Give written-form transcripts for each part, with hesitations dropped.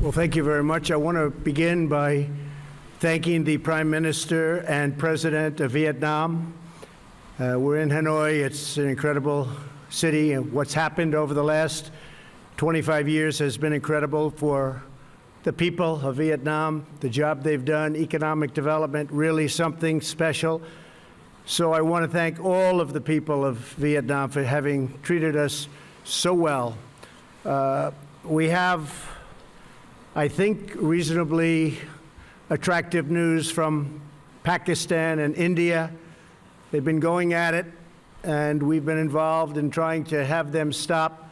Well, thank you very much. I want to begin by thanking the Prime Minister and President of Vietnam. We're in Hanoi. It's an incredible city, and what's happened over the last 25 years has been incredible for the people of Vietnam. The job they've done, economic development, really something special. So I want to thank all of the people of Vietnam for having treated us so well. We have, I think, reasonably attractive news from Pakistan and India. They've been going at it, and we've been involved in trying to have them stop.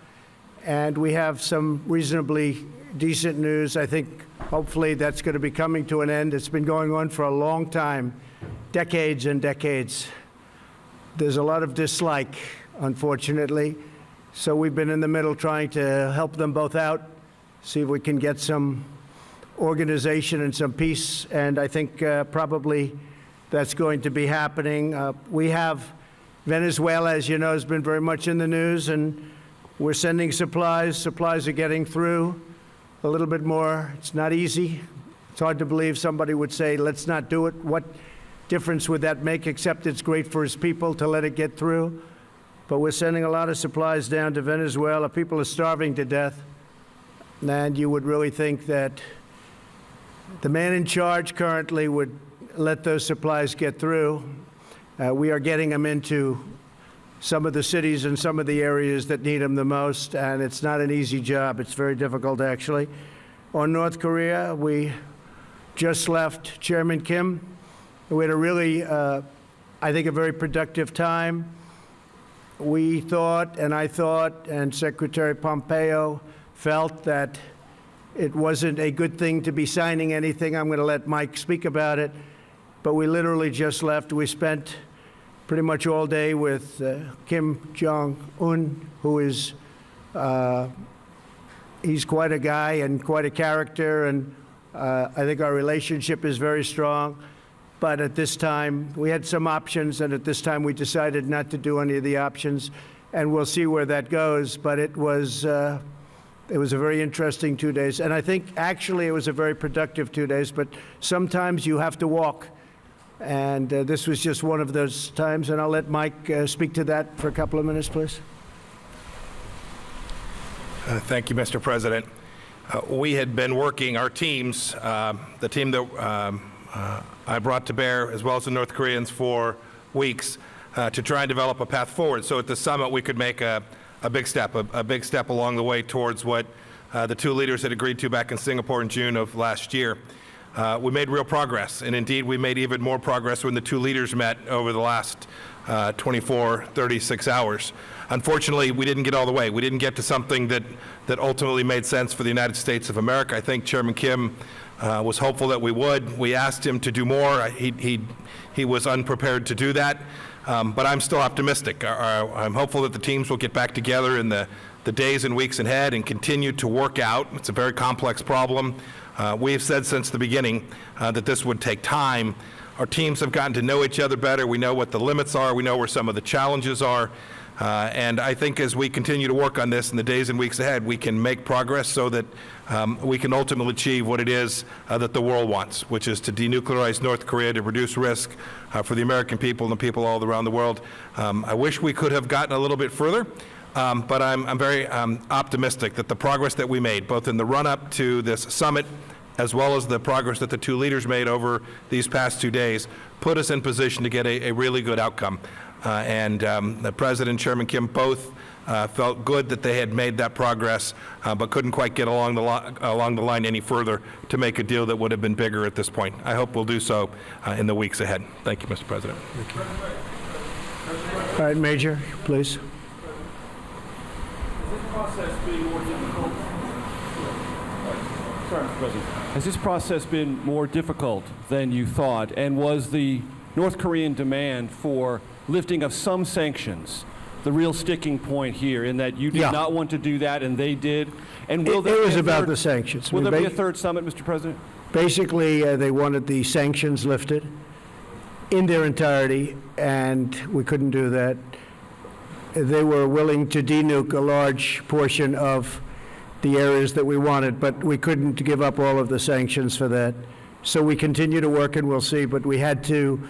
And we have some reasonably decent news. I think hopefully that's going to be coming to an end. It's been going on for a long time, decades and decades. There's a lot of dislike, unfortunately. So we've been in the middle trying to help them both out, see if we can get some organization and some peace, and I think probably that's going to be happening. We have Venezuela, as you know, has been very much in the news, and we're sending supplies. Supplies are getting through a little bit more. It's not easy. It's hard to believe somebody would say, let's not do it. What difference would that make, except it's great for his people to let it get through? But we're sending a lot of supplies down to Venezuela. People are starving to death. And you would really think that the man in charge currently would let those supplies get through. We are getting them into some of the cities and some of the areas that need them the most, and it's not an easy job. It's very difficult, actually. On North Korea, we just left Chairman Kim. We had a really, I think, a very productive time. We thought, and I thought, and Secretary Pompeo felt that it wasn't a good thing to be signing anything. I'm going to let Mike speak about it. But we literally just left. We spent pretty much all day with Kim Jong-un, who is, he's quite a guy and quite a character, and I think our relationship is very strong. But at this time, we had some options, and at this time we decided not to do any of the options, and we'll see where that goes. But it was a very interesting 2 days, and I think actually it was a very productive 2 days, but sometimes you have to walk, and this was just one of those times, and I'll let Mike speak to that for a couple of minutes, please. Thank you, Mr. President. We had been working, our teams, the team that I brought to bear, as well as the North Koreans, for weeks to try and develop a path forward. So at the summit, we could make a big step along the way towards what the two leaders had agreed to back in Singapore in June of last year. We made real progress, and indeed we made even more progress when the two leaders met over the last 36 hours. Unfortunately, we didn't get all the way. We didn't get to something that ultimately made sense for the United States of America. I think Chairman Kim was hopeful that we would. We asked him to do more. He was unprepared to do that, but I'm still optimistic. I'm hopeful that the teams will get back together in the days and weeks ahead and continue to work out. It's a very complex problem. We have said since the beginning that this would take time. Our teams have gotten to know each other better. We know what the limits are. We know where some of the challenges are. And I think as we continue to work on this in the days and weeks ahead, we can make progress so that we can ultimately achieve what it is that the world wants, which is to denuclearize North Korea, to reduce risk for the American people and the people all around the world. I wish we could have gotten a little bit further, but I'm very optimistic that the progress that we made, both in the run-up to this summit, as well as the progress that the two leaders made over these past 2 days, put us in position to get a really good outcome. And the President and Chairman Kim both felt good that they had made that progress, but couldn't quite get along the line any further to make a deal that would have been bigger at this point. I hope we'll do so in the weeks ahead. Thank you, Mr. President. Thank you. All right, Major, please. Has this process been more difficult than you thought? And was the North Korean demand for lifting of some sanctions the real sticking point here, in that you did not want to do that and they did? And will there it was about the sanctions. Will there be a third summit, Mr. President? Basically, they wanted the sanctions lifted in their entirety, and we couldn't do that. They were willing to denuke a large portion of the areas that we wanted, but we couldn't give up all of the sanctions for that. So we continue to work, and we'll see, but we had to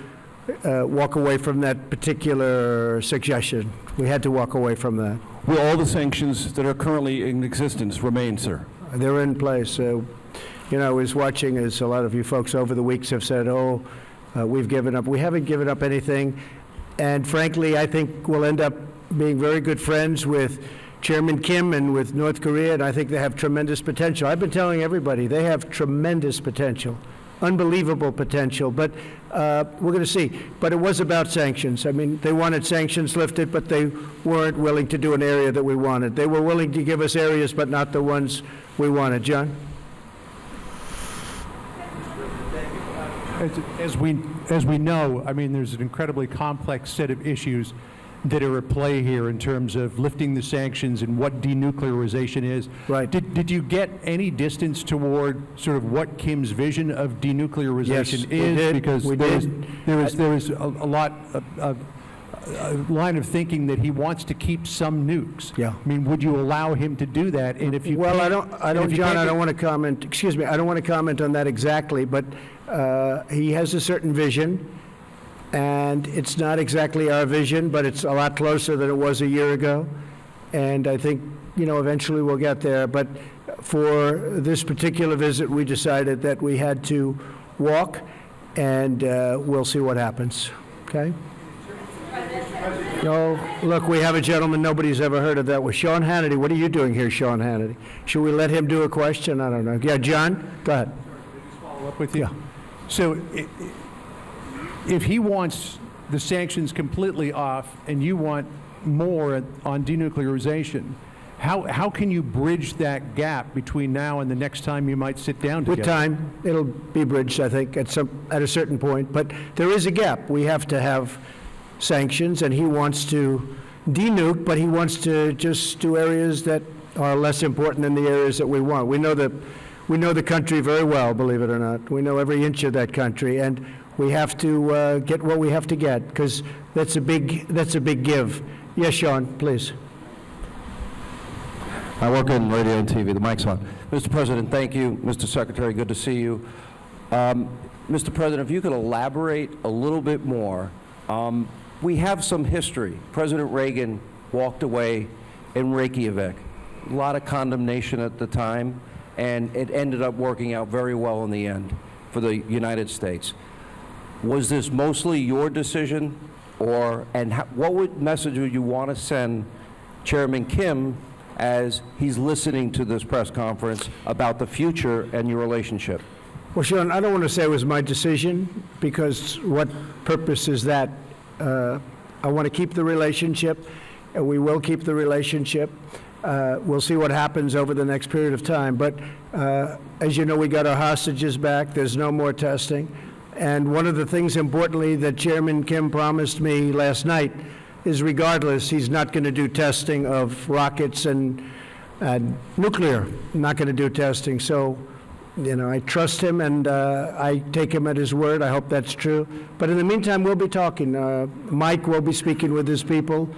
walk away from that particular suggestion. We had to walk away from that. Will all the sanctions that are currently in existence remain, sir? They're in place. I was watching, as a lot of you folks over the weeks have said, we've given up. We haven't given up anything. And frankly, I think we'll end up being very good friends with Chairman Kim and with North Korea, and I think they have tremendous potential. I've been telling everybody they have tremendous potential, unbelievable potential, but we're going to see. But it was about sanctions. I mean, they wanted sanctions lifted, but they weren't willing to do an area that we wanted. They were willing to give us areas, but not the ones we wanted. John? As we know, I mean, there's an incredibly complex set of issues that are at play here in terms of lifting the sanctions and what denuclearization is. Right. Did you get any distance toward sort of what Kim's vision of denuclearization Yes, we is? did. Because We there did. was a line of thinking that he wants to keep some nukes. Yeah. I mean, would you allow him to do that? And if you Well, can't- I and don't, if you John, can't I get- don't want to comment, excuse me, I don't want to comment on that exactly, but he has a certain vision, and it's not exactly our vision, but it's a lot closer than it was a year ago. And I think, eventually we'll get there. But for this particular visit, we decided that we had to walk, and we'll see what happens, okay? No, look, we have a gentleman nobody's ever heard of that was Sean Hannity. What are you doing here, Sean Hannity? Should we let him do a question? I don't know. Yeah, John, go ahead. Follow up with you. Yeah. So if he wants the sanctions completely off and you want more on denuclearization, how can you bridge that gap between now and the next time you might sit down together? With time, it'll be bridged, I think, at a certain point. But there is a gap. We have to have sanctions, and he wants to denuke, but he wants to just do areas that are less important than the areas that we want. We know the country very well, believe it or not. We know every inch of that country, and we have to get what we have to get, because that's a big give. Yes, Sean, please. I work in radio and TV. The mic's on. Mr. President, thank you. Mr. Secretary, good to see you. Mr. President, if you could elaborate a little bit more. We have some history. President Reagan walked away in Reykjavik. A lot of condemnation at the time, and it ended up working out very well in the end for the United States. Was this mostly your decision, what message would you want to send Chairman Kim as he's listening to this press conference about the future and your relationship? Well, Sean, I don't want to say it was my decision, because what purpose is that? I want to keep the relationship, and we will keep the relationship. We'll see what happens over the next period of time. But as you know, we got our hostages back. There's no more testing. And one of the things, importantly, that Chairman Kim promised me last night is, regardless, he's not going to do testing of rockets and nuclear. Not going to do testing. So, I trust him, and I take him at his word. I hope that's true. But in the meantime, we'll be talking. Mike will be speaking with his people.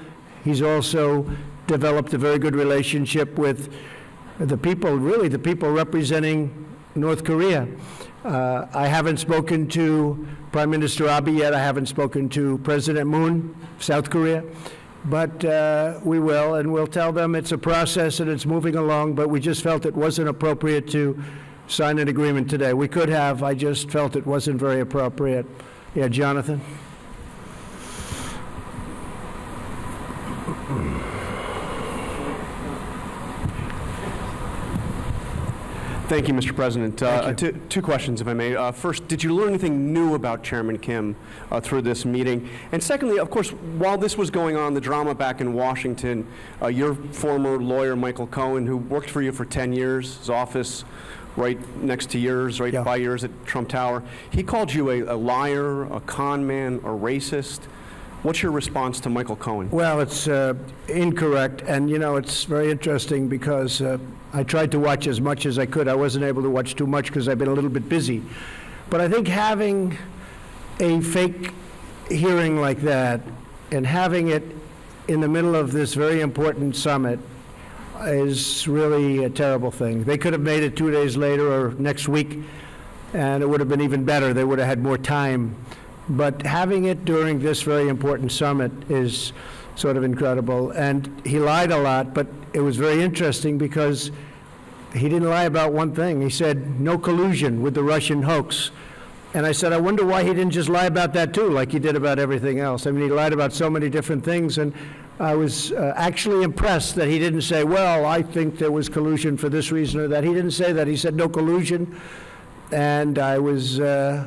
He's also developed a very good relationship with the people, really the people representing North Korea. I haven't spoken to Prime Minister Abe yet. I haven't spoken to President Moon, South Korea. But we will, and we'll tell them it's a process and it's moving along, but we just felt it wasn't appropriate to sign an agreement today. We could have, I just felt it wasn't very appropriate. Yeah, Jonathan? Thank you, Mr. President. Two questions, if I may. First, did you learn anything new about Chairman Kim through this meeting? And secondly, of course, while this was going on, the drama back in Washington, your former lawyer, Michael Cohen, who worked for you for 10 years, his office right next to yours, right by yours at Trump Tower, he called you a liar, a con man, a racist. What's your response to Michael Cohen? Well, it's incorrect, and it's very interesting because I tried to watch as much as I could. I wasn't able to watch too much because I've been a little bit busy. But I think having a fake hearing like that and having it in the middle of this very important summit is really a terrible thing. They could have made it 2 days later or next week, and it would have been even better. They would have had more time. But having it during this very important summit is sort of incredible. And he lied a lot, but it was very interesting because he didn't lie about one thing. He said, no collusion with the Russian hoax. And I said, I wonder why he didn't just lie about that too, like he did about everything else. I mean, he lied about so many different things, and I was actually impressed that he didn't say, well, I think there was collusion for this reason or that. He didn't say that. He said no collusion. And I was, a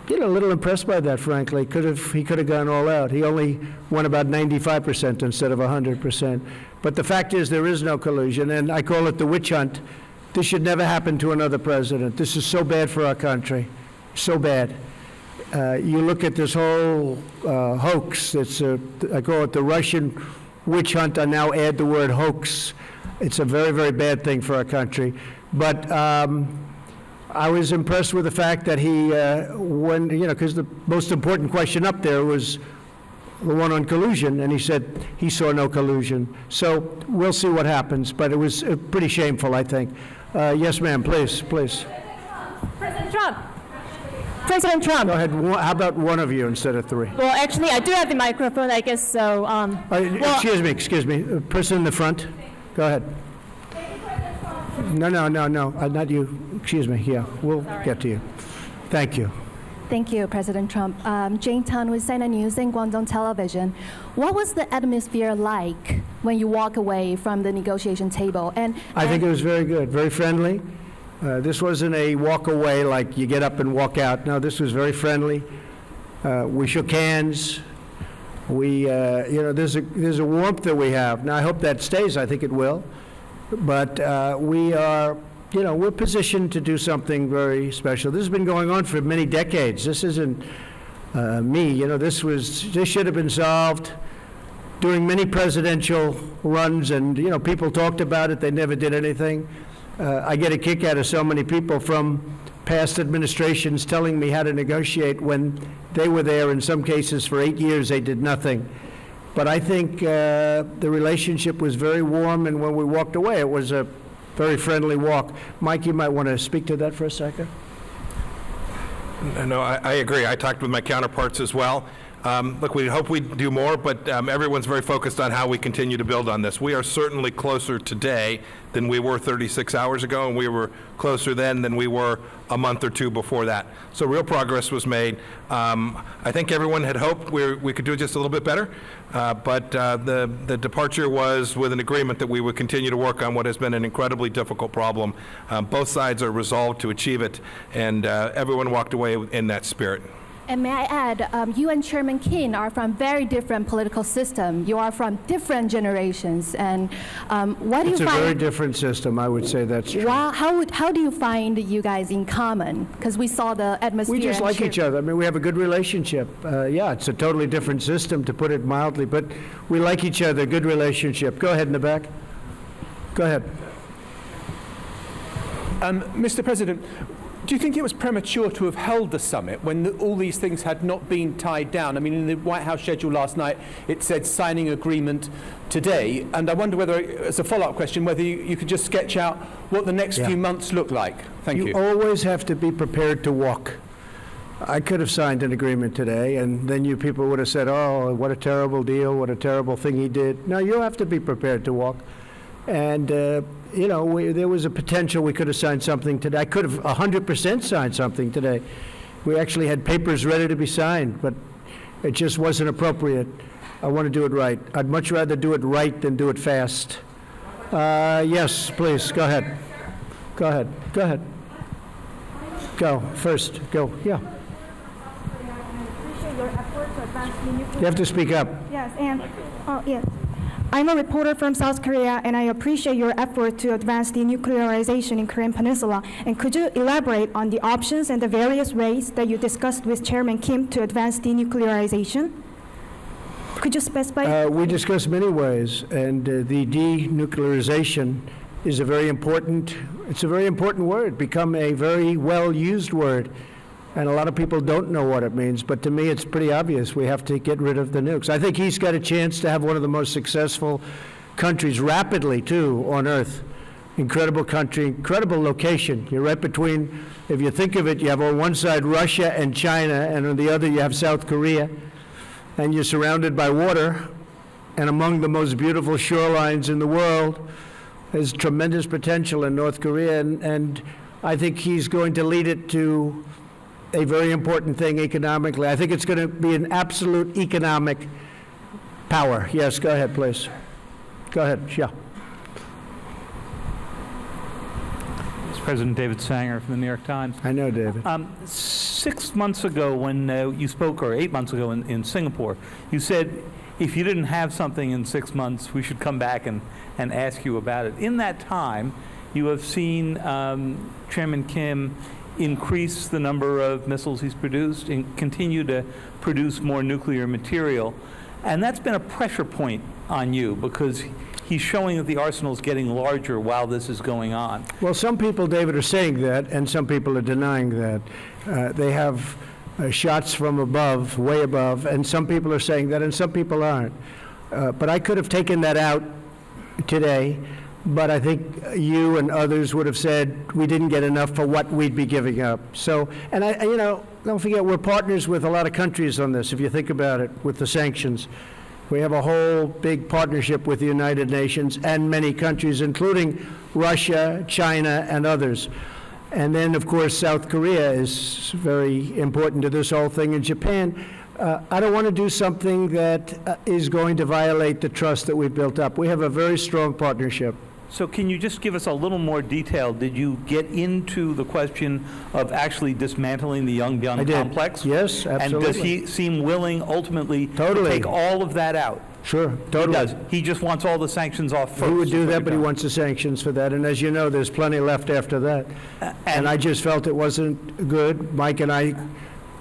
little impressed by that, frankly. He could have gone all out. He only won about 95% instead of 100%. But the fact is there is no collusion, and I call it the witch hunt. This should never happen to another president. This is so bad for our country, so bad. You look at this whole hoax, I call it the Russian witch hunt. I now add the word hoax. It's a very, very bad thing for our country. But I was impressed with the fact that he, because the most important question up there was the one on collusion, and he said he saw no collusion. So we'll see what happens, but it was pretty shameful, I think. Yes, ma'am, please. President Trump. President Trump. Go ahead. How about one of you instead of three? Well, actually, I do have the microphone, I guess, so... Excuse me. Person in the front. Go ahead. No, not you. Excuse me. Yeah, we'll get to you. Thank you. Thank you, President Trump. Jane Tan with CNN News and Guangdong Television. What was the atmosphere like when you walk away from the negotiation table? I think it was very good, very friendly. This wasn't a walk away like you get up and walk out. No, this was very friendly. We shook hands. There's a warmth that we have. Now, I hope that stays. I think it will. But we are, we're positioned to do something very special. This has been going on for many decades. This isn't me. This should have been solved during many presidential runs, and, people talked about it. They never did anything. I get a kick out of so many people from past administrations telling me how to negotiate when they were there. In some cases, for 8 years, they did nothing. But I think the relationship was very warm, and when we walked away, it was a very friendly walk. Mike, you might want to speak to that for a second. No, I agree. I talked with my counterparts as well. Look, we hope we do more, but everyone's very focused on how we continue to build on this. We are certainly closer today than we were 36 hours ago, and we were closer then than we were a month or two before that. So real progress was made. I think everyone had hoped we could do just a little bit better, but the departure was with an agreement that we would continue to work on what has been an incredibly difficult problem. Both sides are resolved to achieve it, and everyone walked away in that spirit. And may I add, you and Chairman Kim are from very different political systems. You are from different generations. And what do you find? It's a very different system. I would say that's true. How do you find you guys in common? Because we saw the atmosphere. We just like each other. I mean, we have a good relationship. Yeah, it's a totally different system, to put it mildly, but we like each other. Good relationship. Go ahead in the back. Go ahead. Mr. President, do you think it was premature to have held the summit when all these things had not been tied down? I mean, in the White House schedule last night, it said signing agreement today. And I wonder whether, as a follow-up question, whether you could just sketch out what the next few months look like. Thank you. You always have to be prepared to walk. I could have signed an agreement today, and then you people would have said, oh, what a terrible deal, what a terrible thing he did. No, you have to be prepared to walk. And, there was a potential we could have signed something today. I could have 100% signed something today. We actually had papers ready to be signed, but it just wasn't appropriate. I want to do it right. I'd much rather do it right than do it fast. Yes, please, go ahead. Go ahead. Go, first, go, yeah. You have to speak up. Yes, yes. I'm a reporter from South Korea, and I appreciate your effort to advance denuclearization in Korean Peninsula. And could you elaborate on the options and the various ways that you discussed with Chairman Kim to advance denuclearization? Could you specify? We discussed many ways, and the denuclearization is a very important word, become a very well-used word. And a lot of people don't know what it means, but to me it's pretty obvious. We have to get rid of the nukes. I think he's got a chance to have one of the most successful countries rapidly, too, on Earth. Incredible country, incredible location. You're right between, if you think of it, you have on one side Russia and China, and on the other you have South Korea, and you're surrounded by water, and among the most beautiful shorelines in the world. There's tremendous potential in North Korea, and I think he's going to lead it to a very important thing economically. I think it's going to be an absolute economic power. Yes, go ahead, please. Go ahead, yeah. President David Sanger from the New York Times. I know, David. 6 months ago when you spoke, or 8 months ago in Singapore, you said if you didn't have something in 6 months, we should come back and ask you about it. In that time, you have seen Chairman Kim increase the number of missiles he's produced and continue to produce more nuclear material. And that's been a pressure point on you because he's showing that the arsenal is getting larger while this is going on. Well, some people, David, are saying that, and some people are denying that. They have shots from above, way above, and some people are saying that, and some people aren't. But I could have taken that out today, but I think you and others would have said we didn't get enough for what we'd be giving up. So, and don't forget, we're partners with a lot of countries on this, if you think about it, with the sanctions. We have a whole big partnership with the United Nations and many countries, including Russia, China, and others. And then, of course, South Korea is very important to this whole thing, and Japan. I don't want to do something that is going to violate the trust that we've built up. We have a very strong partnership. So can you just give us a little more detail? Did you get into the question of actually dismantling the Yongbyon complex? Yes, absolutely. And does he seem willing ultimately Totally. to take all of that out? Sure, totally. He does. He just wants all the sanctions off first. He would is do what that, you're but he telling wants the sanctions for that. And as you know, there's plenty left after that. And I just felt it wasn't good. Mike and I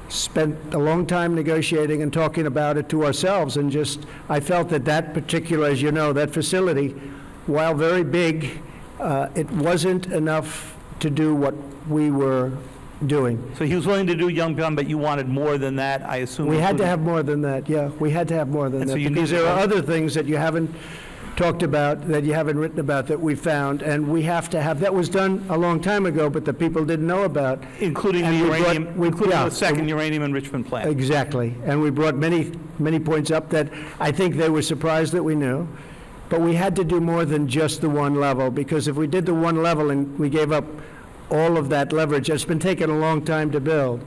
spent a long time negotiating and talking about it to ourselves, and I felt that particular, as you know, that facility, while very big, it wasn't enough to do what we were doing. So he was willing to do Yongbyon, but you wanted more than that, I assume? We had to including- have more than that, yeah. We had to have more than And that, so you because needed there are more? other things that you haven't talked about, that you haven't written about, that we found, and we have to have. That was done a long time ago, but the people didn't know about. Including And the we brought- uranium, including yeah, the second uranium enrichment plant. Exactly. And we brought many, many points up that I think they were surprised that we knew. But we had to do more than just the one level, because if we did the one level and we gave up all of that leverage, it's been taking a long time to build.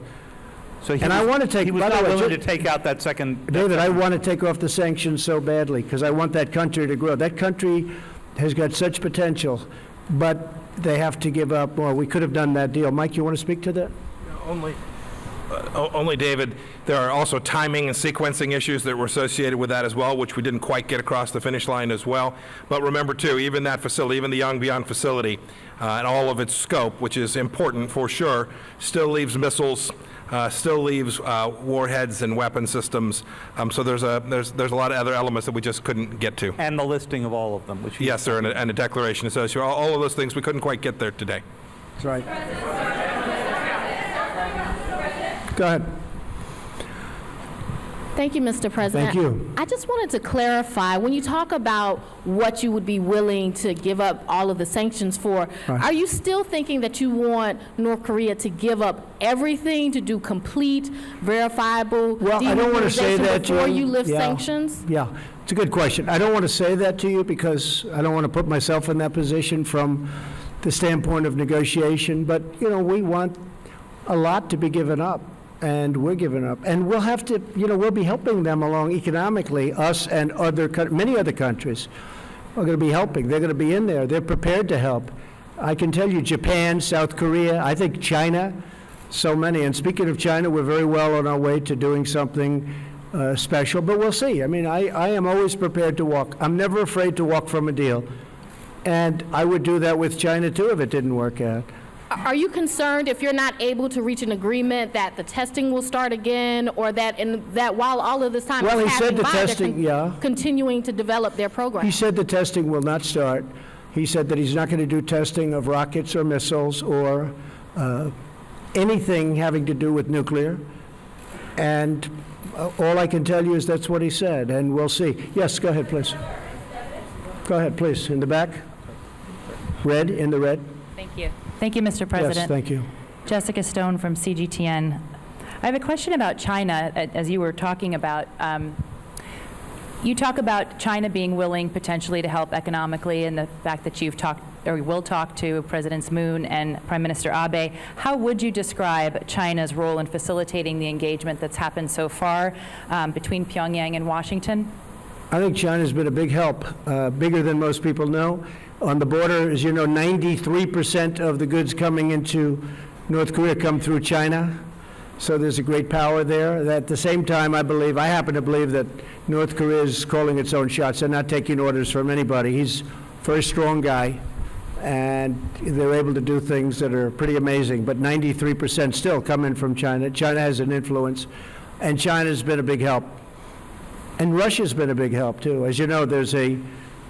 So he And I was- want to take- He was by the not way, willing ju- to take out that second. David, I want to take off the sanctions so badly, because I want that country to grow. That country has got such potential, but they have to give up more. We could have done that deal. Mike, you want to speak to that? Only, David, there are also timing and sequencing issues that were associated with that as well, which we didn't quite get across the finish line as well. But remember, too, even that facility, even the Yongbyon facility, and all of its scope, which is important for sure, still leaves missiles, still leaves warheads and weapon systems. So there's a lot of other elements that we just couldn't get to. And the listing of all of them, which Yes, sir, and a declaration associated. All of those things we couldn't quite get there today. That's right. Go ahead. Thank you, Mr. President. Thank you. I just wanted to clarify, when you talk about what you would be willing to give up all of the sanctions for, Right. are you still thinking that you want North Korea to give up everything to do complete, verifiable Well, I don't want to say denuclearization that to you. before you lift Yeah. sanctions? Yeah, it's a good question. I don't want to say that to you because I don't want to put myself in that position from the standpoint of negotiation, but, we want a lot to be given up, and we're giving up. And we'll have to, we'll be helping them along economically, us and many other countries are going to be helping. They're going to be in there. They're prepared to help. I can tell you Japan, South Korea, I think China, so many. And speaking of China, we're very well on our way to doing something special, but we'll see. I mean, I am always prepared to walk. I'm never afraid to walk from a deal. And I would do that with China, too, if it didn't work out. Are you concerned if you're not able to reach an agreement that the testing will start again, or that while all of this time Well, is he said happening the by, they're testing, yeah. continuing to develop their program? He said the testing will not start. He said that he's not going to do testing of rockets or missiles or anything having to do with nuclear. And all I can tell you is that's what he said, and we'll see. Yes, go ahead, please. Go ahead, please, in the back. Red, in the red. Thank you. Thank you, Mr. President. Yes, thank you. Jessica Stone from CGTN. I have a question about China, as you were talking about. You talk about China being willing potentially to help economically, and the fact that you've talked or will talk to Presidents Moon and Prime Minister Abe. How would you describe China's role in facilitating the engagement that's happened so far between Pyongyang and Washington? I think China's been a big help, bigger than most people know. On the border, as you know, 93% of the goods coming into North Korea come through China. So there's a great power there. At the same time, I happen to believe that North Korea is calling its own shots. They're not taking orders from anybody. He's a very strong guy, and they're able to do things that are pretty amazing. But 93% still come in from China. China has an influence, and China's been a big help. And Russia's been a big help, too. As you know, there's a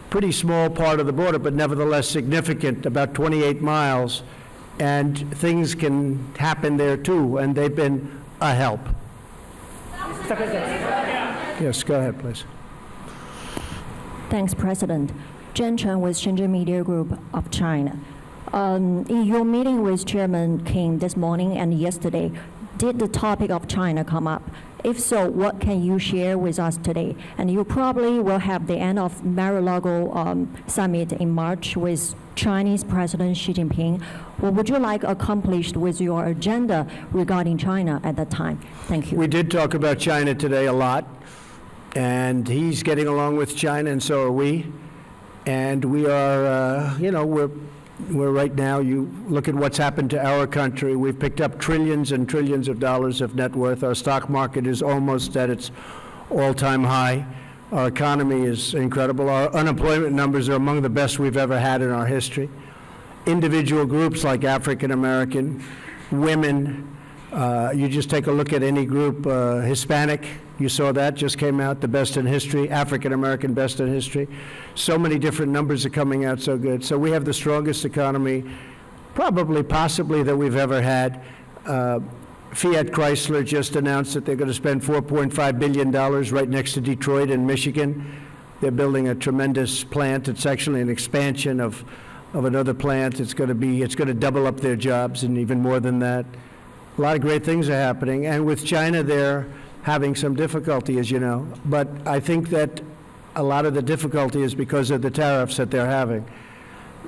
pretty small part of the border, but nevertheless significant, about 28 miles, and things can happen there, too, and they've been a help. Yes, go ahead, please. Thanks, President. Jen Chen with Shenzhen Media Group of China. In your meeting with Chairman Kim this morning and yesterday, did the topic of China come up? If so, what can you share with us today? And you probably will have the end of Mar-a-Lago summit in March with Chinese President Xi Jinping. What would you like accomplished with your agenda regarding China at that time? Thank you. We did talk about China today a lot, and he's getting along with China, and so are we. And we are, we're right now, you look at what's happened to our country. We've picked up trillions and trillions of dollars of net worth. Our stock market is almost at its all-time high. Our economy is incredible. Our unemployment numbers are among the best we've ever had in our history. Individual groups like African American, women, you just take a look at any group, Hispanic, you saw that, just came out, the best in history, African American, best in history. So many different numbers are coming out so good. So we have the strongest economy, possibly that we've ever had. Fiat Chrysler just announced that they're going to spend $4.5 billion right next to Detroit in Michigan. They're building a tremendous plant. It's actually an expansion of another plant. It's going to double up their jobs and even more than that. A lot of great things are happening. And with China, they're having some difficulty, as you know. But I think that a lot of the difficulty is because of the tariffs that they're having.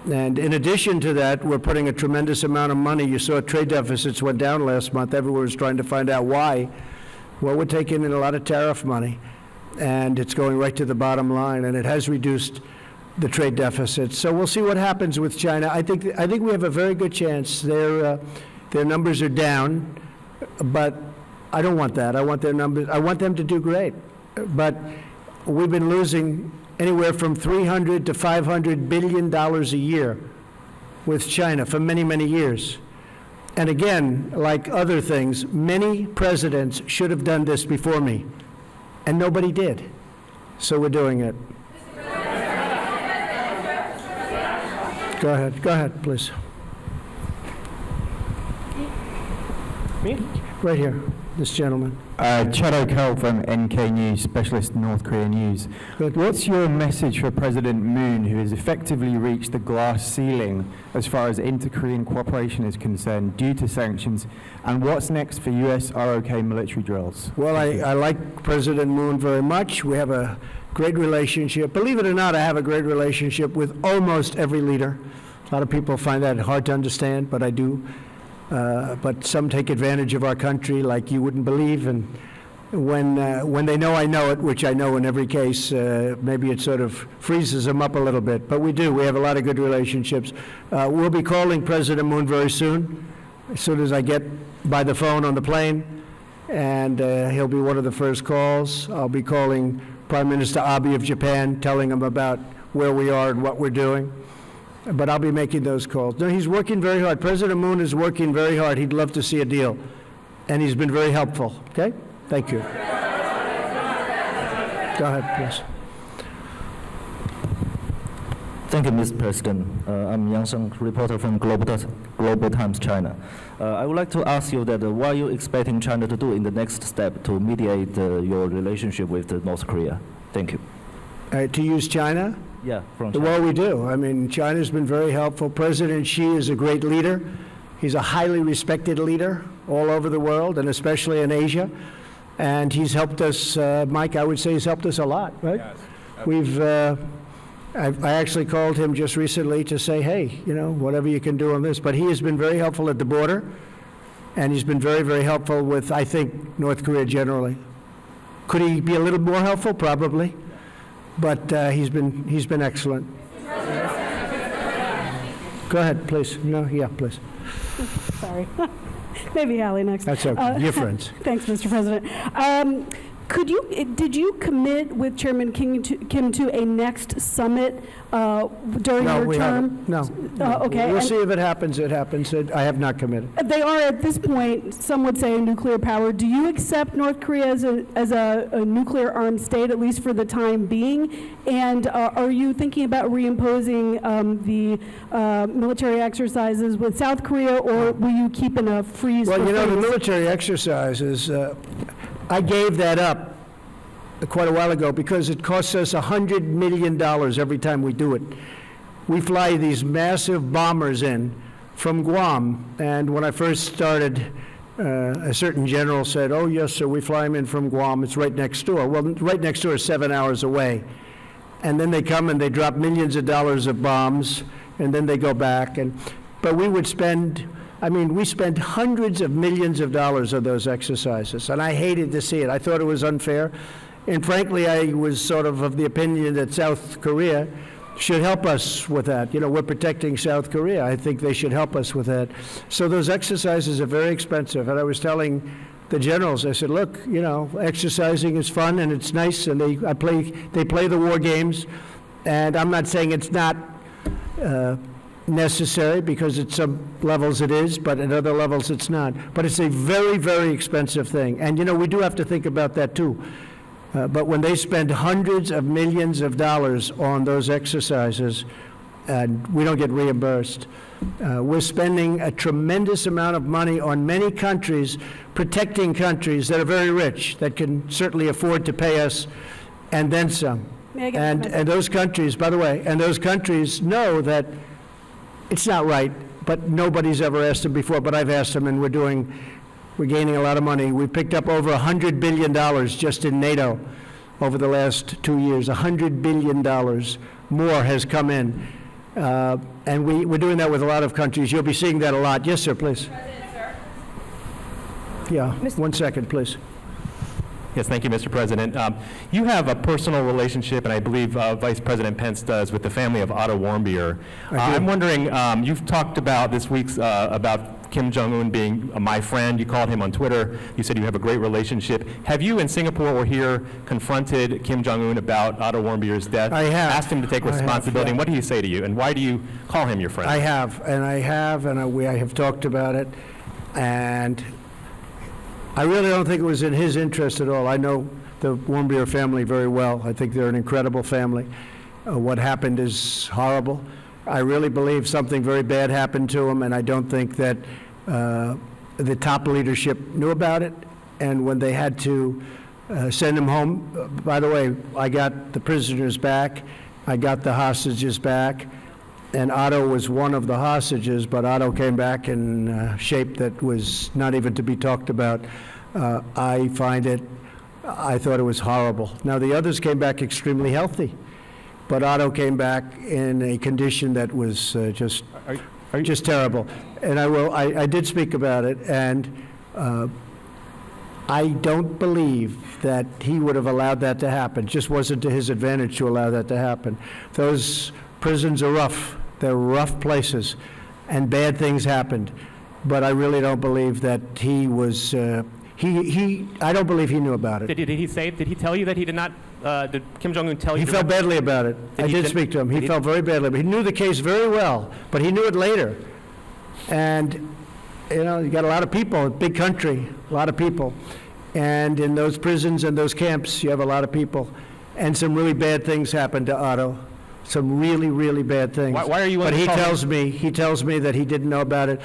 And in addition to that, we're putting a tremendous amount of money. You saw trade deficits went down last month. Everyone was trying to find out why. Well, we're taking in a lot of tariff money, and it's going right to the bottom line, and it has reduced the trade deficit. So we'll see what happens with China. I think we have a very good chance. Their numbers are down, but I don't want that. I want their numbers. I want them to do great. But we've been losing anywhere from $300 to $500 billion a year with China for many, many years. And again, like other things, many presidents should have done this before me, and nobody did. So we're doing it. Go ahead, please. Me? Right here, this gentleman. Chado Cole from NK News, Specialist North Korea News. Good. What's your message for President Moon, who has effectively reached the glass ceiling as far as inter-Korean cooperation is concerned due to sanctions, and what's next for U.S. ROK military drills? Well, I like President Moon very much. We have a great relationship. Believe it or not, I have a great relationship with almost every leader. A lot of people find that hard to understand, but I do. But some take advantage of our country like you wouldn't believe, and when they know I know it, which I know in every case, maybe it sort of freezes them up a little bit. But we do. We have a lot of good relationships. We'll be calling President Moon very soon as I get by the phone on the plane, and he'll be one of the first calls. I'll be calling Prime Minister Abe of Japan, telling him about where we are and what we're doing. But I'll be making those calls. No, he's working very hard. President Moon is working very hard. He'd love to see a deal. And he's been very helpful. Okay? Thank you. Go ahead, please. Thank you, Mr. President. I'm Yang Sheng, reporter from Global Times China. I would like to ask you that what are you expecting China to do in the next step to mediate your relationship with North Korea? Thank you. To use China? Yeah, from China. Well, we do. I mean, China's been very helpful. President Xi is a great leader. He's a highly respected leader all over the world, and especially in Asia. And he's helped us, Mike, I would say he's helped us a lot, right? Yes. I actually called him just recently to say, hey, you know, whatever you can do on this. But he has been very helpful at the border, and he's been very, very helpful with, I think, North Korea generally. Could he be a little more helpful? Probably. But he's been excellent. Go ahead, please. No, yeah, please. Sorry. Maybe Hallie next. That's okay. You're friends. Thanks, Mr. President. Did you commit with Chairman Kim to a next summit during No, your we term? haven't. No. Okay. We'll And see if it happens. It happens. I have not committed. they are, at this point, some would say a nuclear power. Do you accept North Korea as a nuclear-armed state, at least for the time being? And are you thinking about reimposing the military exercises with South Korea, or will you keep in a freeze? Well, for you know, the phase? military exercises, I gave that up quite a while ago because it costs us $100 million every time we do it. We fly these massive bombers in from Guam, and when I first started, a certain general said, oh, yes, sir, we fly them in from Guam. It's right next door. Well, right next door is 7 hours away. And then they come and they drop millions of dollars of bombs, and then they go back. But we would spend, we spent hundreds of millions of dollars on those exercises, and I hated to see it. I thought it was unfair. And frankly, I was sort of the opinion that South Korea should help us with that. You know, we're protecting South Korea. I think they should help us with that. So those exercises are very expensive. And I was telling the generals, I said, look, you know, exercising is fun and it's nice, and they play the war games. And I'm not saying it's not necessary, because at some levels it is, but at other levels it's not. But it's a very, very expensive thing. And, you know, we do have to think about that too. But when they spend hundreds of millions of dollars on those exercises, and we don't get reimbursed, we're spending a tremendous amount of money on many countries, protecting countries that are very rich, that can certainly afford to pay us, and then some. And those countries, by the way, and those countries know that it's not right, but nobody's ever asked them before, but I've asked them, and we're gaining a lot of money. We picked up over $100 billion just in NATO over the last 2 years. $100 billion more has come in. And we're doing that with a lot of countries. You'll be seeing that a lot. Yes, sir, please. President, sir. Yeah, 1 second, please. Yes, thank you, Mr. President. You have a personal relationship, and I believe Vice President Pence does, with the family of Otto Warmbier. I'm wondering, you've talked about this week's about Kim Jong-un being my friend. You called him on Twitter. You said you have a great relationship. Have you in Singapore or here confronted Kim Jong-un about Otto Warmbier's death? I have. Asked him to take responsibility. And what did he say to you? And why do you call him your friend? I have, and I have talked about it. And I really don't think it was in his interest at all. I know the Warmbier family very well. I think they're an incredible family. What happened is horrible. I really believe something very bad happened to him, and I don't think that the top leadership knew about it. And when they had to send him home, by the way, I got the prisoners back, I got the hostages back, and Otto was one of the hostages, but Otto came back in shape that was not even to be talked about. I thought it was horrible. Now, the others came back extremely healthy, but Otto came back in a condition that was just terrible. And I did speak about it, and I don't believe that he would have allowed that to happen. It just wasn't to his advantage to allow that to happen. Those prisons are rough. They're rough places, and bad things happened. But I really don't believe that he was, I don't believe he knew about it. Did he tell you that he did not, did Kim Jong-un tell you? He felt badly about it. I did speak to him. He felt very badly. He knew the case very well, but he knew it later. And, you know, you got a lot of people, a big country, a lot of people. And in those prisons and those camps, you have a lot of people. And some really bad things happened to Otto. Some really, really bad things. Why are you? But he tells me that he didn't know about it,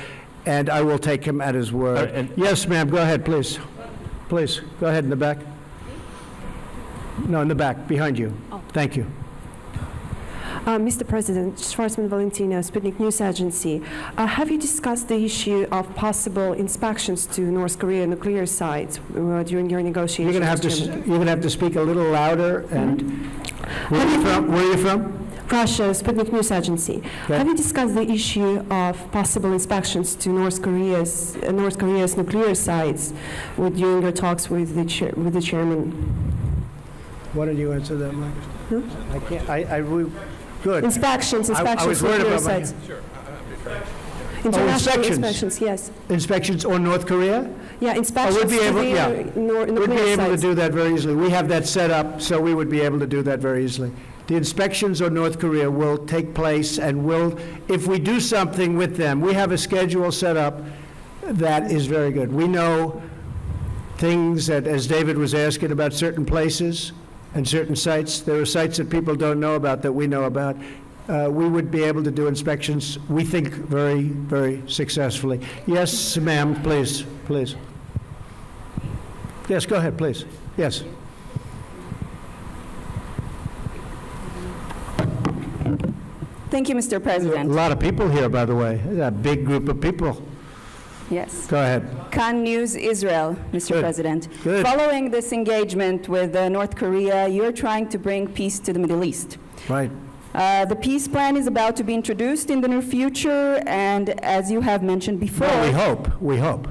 and I will take him at his word. Yes, ma'am. Go ahead, please. Please go ahead in the back. No, in the back, behind you. Thank you. Mr. President, Schwarzman Valentino, Sputnik News Agency. Have you discussed the issue of possible inspections to North Korea nuclear sites during your negotiations? You're going to have to speak a little louder. And where are you from? Russia, Sputnik News Agency. Okay. Have you discussed the issue of possible inspections to North Korea's nuclear sites during your talks with the chairman? Why don't you answer that, Mike? I can't. Good. Inspections I was worried nuclear about my. sites. International inspections. inspections, yes. Inspections on North Korea? Yeah, inspections We'd be able, to yeah. the nuclear We'd be able to sites. do that very easily. We have that set up, so we would be able to do that very easily. The inspections on North Korea will take place and will, if we do something with them, we have a schedule set up that is very good. We know things that, as David was asking about certain places and certain sites, there are sites that people don't know about that we know about. We would be able to do inspections, we think, very, very successfully. Yes, ma'am, please, please. Yes, go ahead, please. Yes. Thank you, Mr. President. A lot of people here, by the way. A big group of people. Yes. Go ahead. Khan News Israel, Mr. Good. President. Good. Following this engagement with North Korea, you're trying to bring peace to the Middle East. Right. The peace plan is about to be introduced in the near future, and as you have mentioned before... Well, we hope.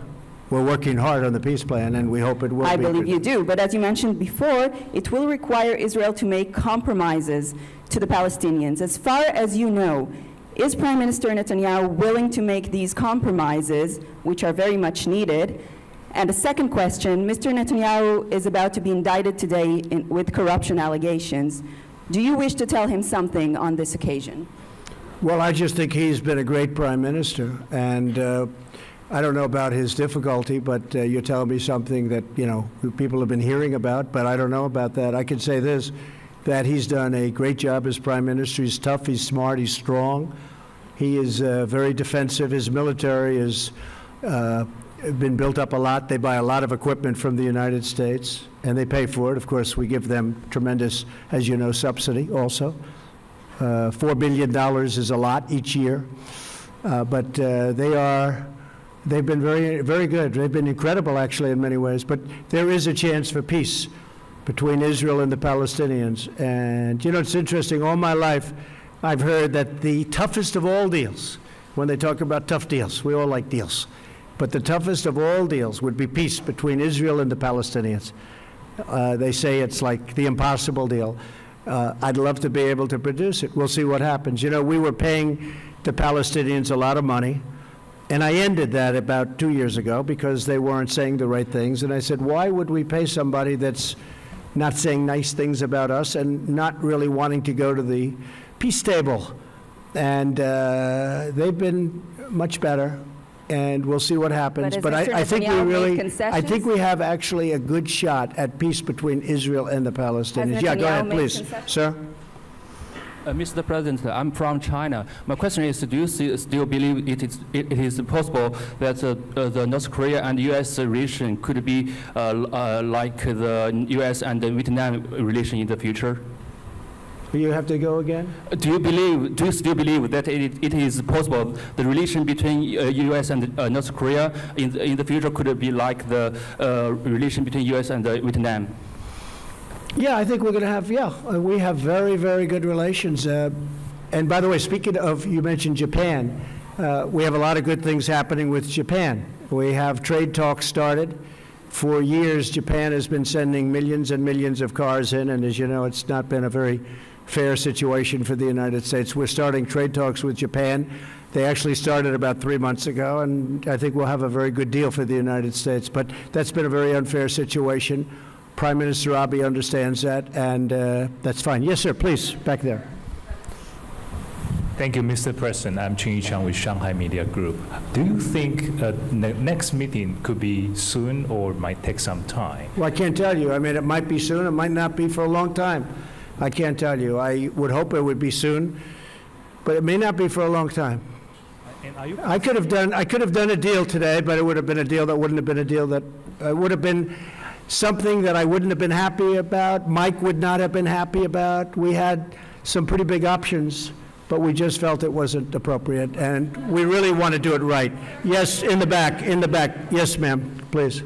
We're working hard on the peace plan, and we hope it will be. I believe you do, but as you mentioned before, it will require Israel to make compromises to the Palestinians. As far as you know, is Prime Minister Netanyahu willing to make these compromises, which are very much needed? And the second question, Mr. Netanyahu is about to be indicted today with corruption allegations. Do you wish to tell him something on this occasion? Well, I just think he's been a great prime minister, and I don't know about his difficulty, but you're telling me something that, you know, people have been hearing about, but I don't know about that. I can say this, that he's done a great job as prime minister. He's tough, he's smart, he's strong. He is very defensive. His military has been built up a lot. They buy a lot of equipment from the United States, and they pay for it. Of course, we give them tremendous, as you know, subsidy also. $4 billion is a lot each year, but they've been very, very good. They've been incredible, actually, in many ways. But there is a chance for peace between Israel and the Palestinians. And, you know, it's interesting. All my life, I've heard that the toughest of all deals, when they talk about tough deals, we all like deals, but the toughest of all deals would be peace between Israel and the Palestinians. They say it's like the impossible deal. I'd love to be able to produce it. We'll see what happens. You know, we were paying the Palestinians a lot of money, and I ended that about 2 years ago because they weren't saying the right things. And I said, why would we pay somebody that's not saying nice things about us and not really wanting to go to the peace table? And they've been much better, and we'll see what happens. But I think we Netanyahu really, made concessions? I think we have actually a good shot at peace between Israel and the Palestinians. Yeah, go Netanyahu ahead, made please, concessions? sir. Mr. President, I'm from China. My question is, do you still believe it is possible that the North Korea and U.S. relation could be like the U.S. and the Vietnam relation in the future? You have to go again? Do you still believe that it is possible the relation between U.S. and North Korea in the future could be like the relation between U.S. and Vietnam? Yeah, I think we're going to have, we have very, very good relations. And by the way, speaking of, you mentioned Japan, we have a lot of good things happening with Japan. We have trade talks started. For years, Japan has been sending millions and millions of cars in, and as you know, it's not been a very fair situation for the United States. We're starting trade talks with Japan. They actually started about 3 months ago, and I think we'll have a very good deal for the United States. But that's been a very unfair situation. Prime Minister Abe understands that, and that's fine. Yes, sir, please, back there. Thank you, Mr. President. I'm Ching Yichang with Shanghai Media Group. Do you think the next meeting could be soon or might take some time? Well, I can't tell you. I mean, it might be soon. It might not be for a long time. I can't tell you. I would hope it would be soon, but it may not be for a long time. I could have done a deal today, but it would have been a deal that wouldn't have been a deal that would have been something that I wouldn't have been happy about. Mike would not have been happy about. We had some pretty big options, but we just felt it wasn't appropriate, and we really want to do it right. Yes, in the back. Yes, ma'am, please.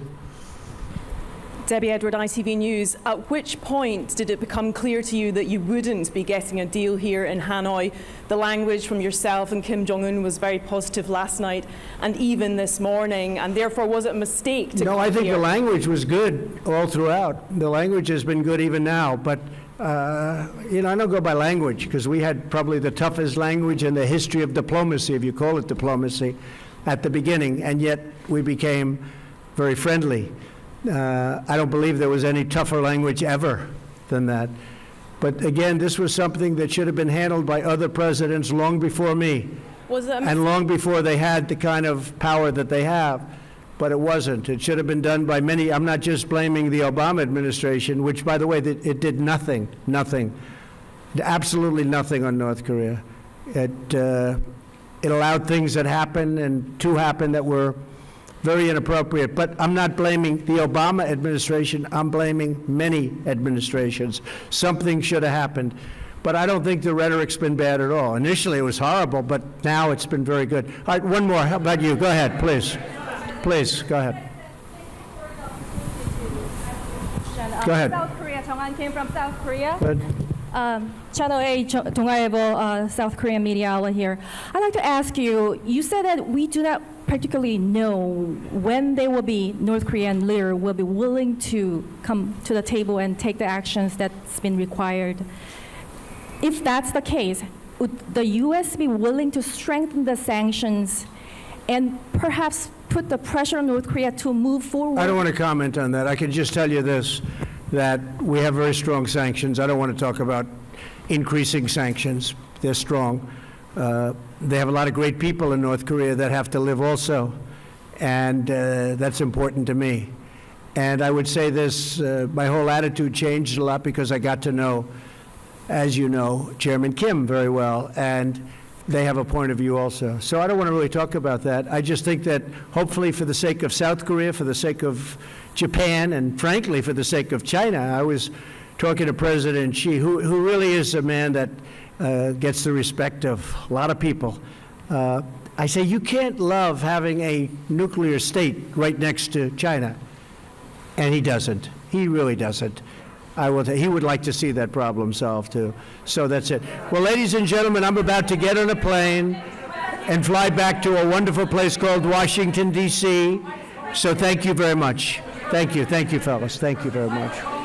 Debbie Edward, ITV News. At which point did it become clear to you that you wouldn't be getting a deal here in Hanoi? The language from yourself and Kim Jong-un was very positive last night and even this morning, and therefore was it a mistake to No, I think the language was good all throughout. The language has been good even now, but I don't go by language, because we had probably the toughest language in the history of diplomacy, if you call it diplomacy, at the beginning, and yet we became very friendly. I don't believe there was any tougher language ever than that. But again, this was something that should have been handled by other presidents long before me, and long before they had the kind of power that they have. But it wasn't. It should have been done by many. I'm not just blaming the Obama administration, which, by the way, it did nothing, absolutely nothing on North Korea. It allowed things that happened and to happen that were very inappropriate. But I'm not blaming the Obama administration. I'm blaming many administrations. Something should have happened. But I don't think the rhetoric's been bad at all. Initially, it was horrible, but now it's been very good. All right, one more. How about you? Go ahead, please. Please, go ahead. Go ahead. South Korea, Jong-an came from South Korea. Good. Channel 8, Dongaevo, South Korean media outlet here. I'd like to ask you, you said that we do not particularly know when North Korean leader will be willing to come to the table and take the actions that's been required. If that's the case, would the U.S. be willing to strengthen the sanctions and perhaps put the pressure on North Korea to move forward? I don't want to comment on that. I can just tell you this, that we have very strong sanctions. I don't want to talk about increasing sanctions. They're strong. They have a lot of great people in North Korea that have to live also, and that's important to me. And I would say this, my whole attitude changed a lot because I got to know, as you know, Chairman Kim very well, and they have a point of view also. So I don't want to really talk about that. I just think that hopefully for the sake of South Korea, for the sake of Japan, and frankly for the sake of China, I was talking to President Xi, who really is a man that gets the respect of a lot of people. I say, you can't love having a nuclear state right next to China. And he doesn't. He really doesn't. He would like to see that problem solved, too. So that's it. Well, ladies and gentlemen, I'm about to get on a plane and fly back to a wonderful place called Washington, D.C. So thank you very much. Thank you, fellas. Thank you very much.